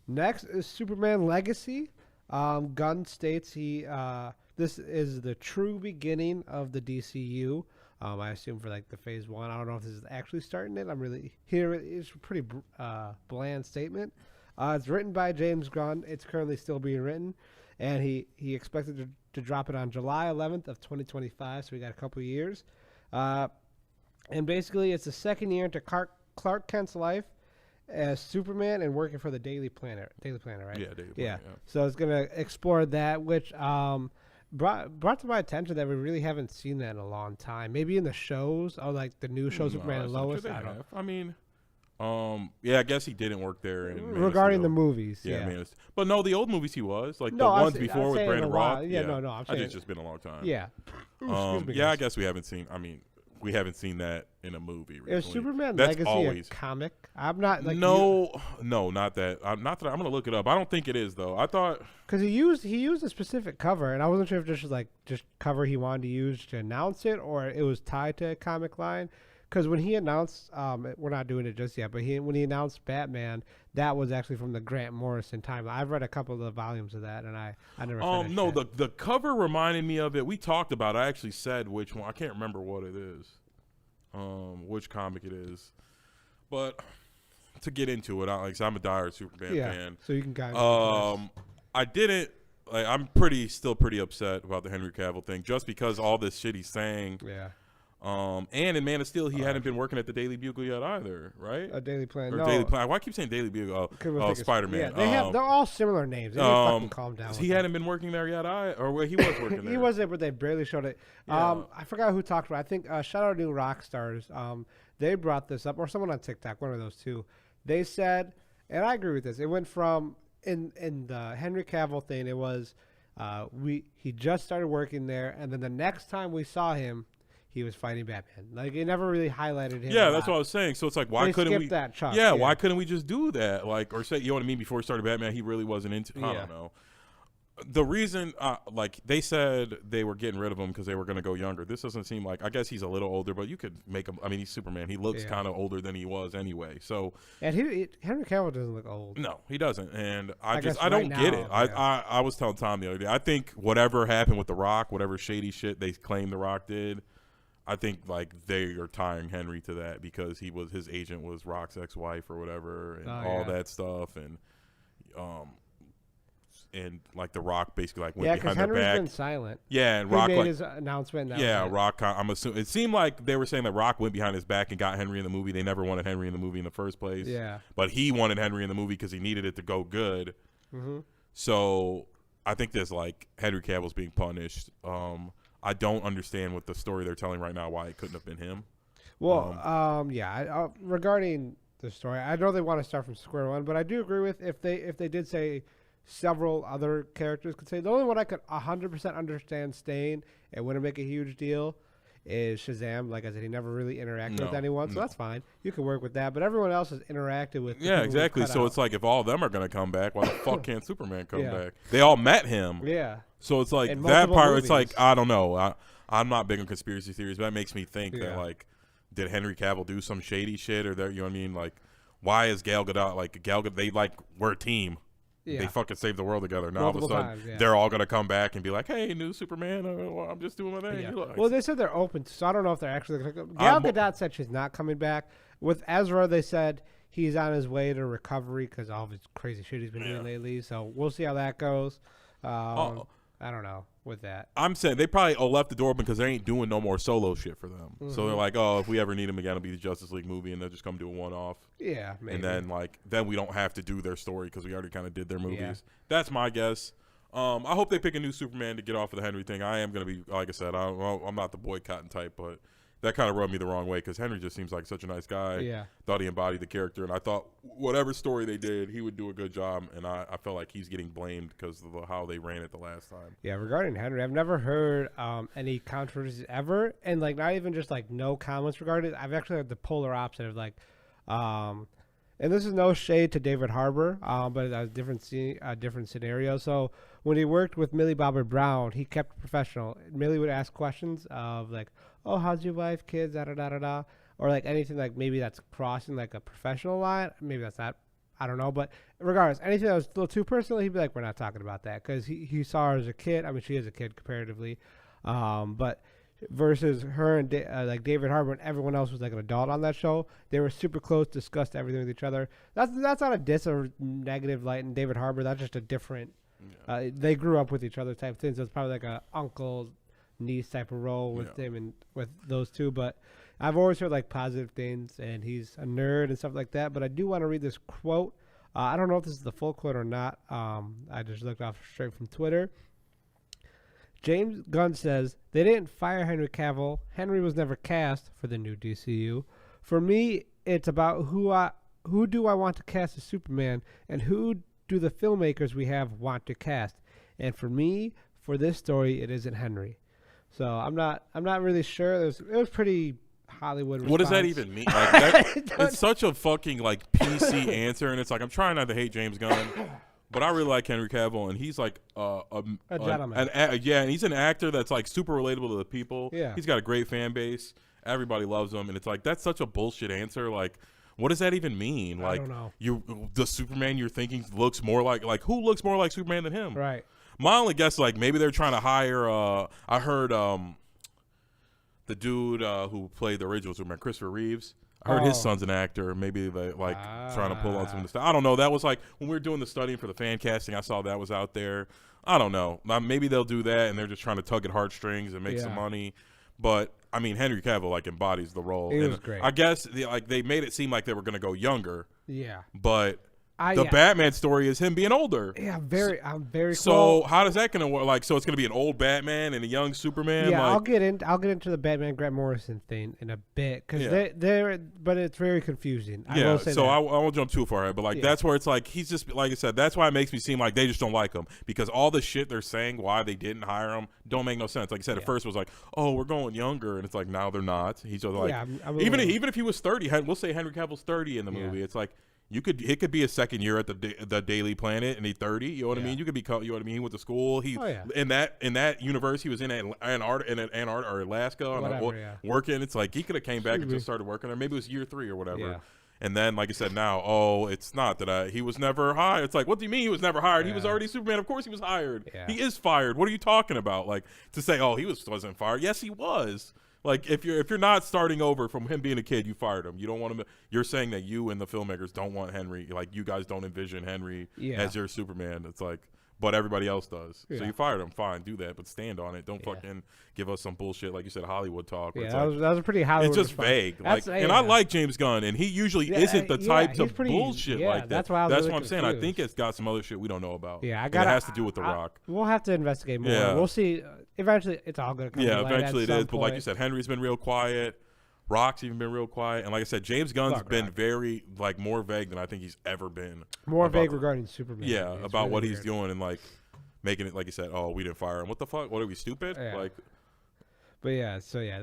Next is Superman Legacy. Gunn states this is the true beginning of the DCU. I assume for like the phase one. I don't know if this is actually starting it. I'm really here. It's a pretty bland statement. It's written by James Gunn. It's currently still being written, and he expected to drop it on July 11th of 2025. So we got a couple years. And basically, it's the second year into Clark Kent's life as Superman and working for the Daily Planet. Daily Planet, right? Yeah, Daily Planet. Yeah. Yeah. So it's gonna explore that, which brought to my attention that we really haven't seen that in a long time. Maybe in the shows, or like the new show Superman and Lois. I don't know. I mean, yeah, I guess he didn't work there. Regarding the movies, yeah. But no, the old movies he was like no, the ones before with Brandon Roth. Yeah, no, I'm saying it's just been a long time. Yeah. Yeah, I guess we haven't seen. I mean, we haven't seen that in a movie recently. Is Superman That's Legacy always a comic? I'm not like no, not that. I'm gonna look it up. I don't think it is though. I thought because he used a specific cover, and I wasn't sure if this was like just cover he wanted to use to announce it, or it was tied to a comic line. Because when he announced, we're not doing it just yet, but when he announced Batman, that was actually from the Grant Morrison time. I've read a couple of the volumes of that, and I never finished no, it. the cover reminded me of it. We talked about it. I actually said which one. I can't remember what it is, which comic it is. But to get into it, I'm a diehard Superman fan. So you can kind of I didn't. Like, I'm still pretty upset about the Henry Cavill thing, just because all this shit he's saying. Yeah. And in Man of Steel, he hadn't been working at the Daily Bugle yet either, right? A Daily Planet. Or No. Daily Planet. Why I keep saying Daily Bugle? Spider-Man. Yeah, they're all similar names. They need to fucking calm down. He hadn't been working there yet, or he was working there. He was there, but they barely showed it. Yeah. I forgot who talked about it. I think shout out to New Rockstars. They brought this up, or someone on TikTok, one of those two. They said, and I agree with this. It went from in the Henry Cavill thing. It was he just started working there, and then the next time we saw him, he was fighting Batman. Like, it never really highlighted him. Yeah, that's what I was saying. So it's like, why couldn't we? That chunk, yeah, why couldn't we just do that? Like, or say, you know what I mean? Before he started Batman, he really wasn't into. I don't know. The reason, like, they said they were getting rid of him because they were going to go younger. This doesn't seem like. I guess he's a little older, but you could make him. I mean, he's Superman. He looks kind of older than he was anyway. So. And Henry Cavill doesn't look old. No, he doesn't. And I right don't now, get it. I was telling Tom the other day. I think whatever happened with The Rock, whatever shady shit they claim The Rock did. I think like they are tying Henry to that because his agent was Rock's ex-wife or whatever, and all that stuff, and like The Rock basically like went behind their back. Yeah, because Henry's been silent. Yeah, and he Rock made his announcement. Rock. I'm assuming it seemed like they were saying that Rock went behind his back and got Henry in the movie. They never wanted Henry in the movie in the first place. Yeah, but he wanted Henry in the movie because he needed it to go good. Mm-hmm. So I think there's like Henry Cavill's being punished. I don't understand what the story they're telling right now, why it couldn't have been him. Well, regarding the story, I know they want to start from square one, but I do agree with if they did say several other characters could say. The only one I could 100% understand staying and wouldn't make a huge deal is Shazam. Like I said, he never really interacted with anyone, so that's fine. You can work with that, but everyone else has interacted with. Yeah, exactly. So it's like if all of them are going to come back, why the fuck can't Superman come back? They all met him. Yeah. So it's like that part. Movies. It's like I don't know. I'm not big on conspiracy theories, but that makes me think that like, did Henry Cavill do some shady shit or you know what I mean? Like, why is Gal Gadot like Gal Gadot? They like we're a team. Yeah. They fucking saved the world together. Now all of a sudden they're all gonna come back and be like, "Hey, new Superman, I'm just doing my thing." Yeah. Well, they said they're open, so I don't know if they're actually gonna come. Gal Gadot said she's not coming back. With Ezra, they said he's on his way to recovery because all of his crazy shit he's been doing lately. So we'll see how that goes. I don't know with that. I'm saying they probably left the door open because they ain't doing no more solo shit for them. Mm-hmm. So they're like, oh, if we ever need them again, it'll be the Justice League movie, and they'll just come do a one-off. Yeah, maybe. And then we don't have to do their story because we already kind of did their movies. Yeah. That's my guess. I hope they pick a new Superman to get off of the Henry thing. I am going to be, like I said, I'm not the boycotting type, but that kind of rubbed me the wrong way because Henry just seems like such a nice guy. Yeah. Thought he embodied the character, and I thought whatever story they did, he would do a good job, and I felt like he's getting blamed because of how they ran it the last time. Yeah, regarding Henry, I've never heard any controversies ever, and like not even just like no comments regarding it. I've actually heard the polar opposite of like, and this is no shade to David Harbour, but a different scenario. So when he worked with Millie Bobby Brown, he kept it professional. Millie would ask questions of like, oh, how's your wife, kids, da da da da da, or like anything like maybe that's crossing like a professional line. Maybe that's not I don't know, but regardless, anything that was a little too personal, he'd be like, we're not talking about that, because he saw her as a kid. I mean, she is a kid comparatively, but versus her and like David Harbour and everyone else was like an adult on that show. They were super close, discussed everything with each other. That's not a diss or negative light in David Harbour. That's just a different. They grew up with each other type thing, so it's probably like a uncle niece type of role with him and with those two. But I've always heard like positive things, and he's a nerd and stuff like that. But I do want to read this quote. I don't know if this is the full quote or not. I just looked off straight from Twitter. James Gunn says, they didn't fire Henry Cavill. Henry was never cast for the new DCU. For me, it's about who do I want to cast as Superman, and who do the filmmakers we have want to cast. And for me, for this story, it isn't Henry. So I'm not really sure. It was pretty Hollywood response. What does that even mean? Like, that, it's such a fucking like PC answer, and it's like I'm trying not to hate James Gunn. But I really like Henry Cavill, and he's like a gentleman. And he's an actor that's like super relatable to the people. Yeah. He's got a great fan base. Everybody loves him, and it's like that's such a bullshit answer. Like, what does that even mean? Like, I don't know. The Superman you're thinking looks more like who looks more like Superman than him? Right. My only guess, like maybe they're trying to hire. I heard the dude who played the original Superman, Christopher Reeves. I heard his son's an actor. Maybe they like trying to pull on some of the stuff. I don't know. That was like when we were doing the studying for the fan casting. I saw that was out there. I don't know. Maybe they'll do that, and they're just trying to tug at heartstrings and make some money. But I mean, Henry Cavill like embodies the role. He was great. I guess they made it seem like they were going to go younger. Yeah. But the Batman story is him being older. Yeah, I'm very. So cool. how does that going to work? Like, so it's going to be an old Batman and a young Superman. Yeah, like, I'll get into the Batman Grant Morrison thing in a bit because but it's very confusing. I will say so that. I won't jump too far ahead, but like that's where it's like he's just like I said. That's why it makes me seem like they just don't like him because all the shit they're saying why they didn't hire him don't make no sense. Like I said, at first it was like, oh, we're going younger, and it's like now they're not. He's just like even if he was 30, we'll say Henry Cavill's 30 in the movie. It's like. It could be his second year at the Daily Planet, and he's 30. You know what I mean? You could be, you know what I mean? He went to school. He in that universe, he was in Antarctica or Alaska, working. It's like he could have came back and just started working there. Maybe it was year 3 or whatever. Yeah. And then, like I said, now, it's not that he was never hired. It's like, what do you mean he was never hired? He was already Superman. Of course he was hired. Yeah. He is fired. What are you talking about? Like to say, he wasn't fired. Yes, he was. Like if you're not starting over from him being a kid, you fired him. You don't want him. You're saying that you and the filmmakers don't want Henry. Like you guys don't envision Henry as your Superman. It's like, but everybody else does. Yeah. So you fired him. Fine, do that, but stand on it. Don't fucking give us some bullshit like you said Hollywood talk. Yeah, that was a pretty Hollywood. It's just vague. Like, and I like James Gunn, and he usually isn't the type of bullshit like that. That's why I'm saying. I think it's got some other shit we don't know about. Yeah, it has to do with The Rock. We'll have to investigate more. Yeah. We'll see. Eventually, it's all going to come to light eventually it is. point. But like you said, Henry's been real quiet. Rock's even been real quiet. And like I said, James Gunn's been very, like, more vague than I think he's ever been. More vague regarding Superman. Yeah, about really what he's doing and, like, making it, like you said, we didn't fire him. What the fuck? What are we, stupid? Yeah. Like, but, yeah, so, yeah.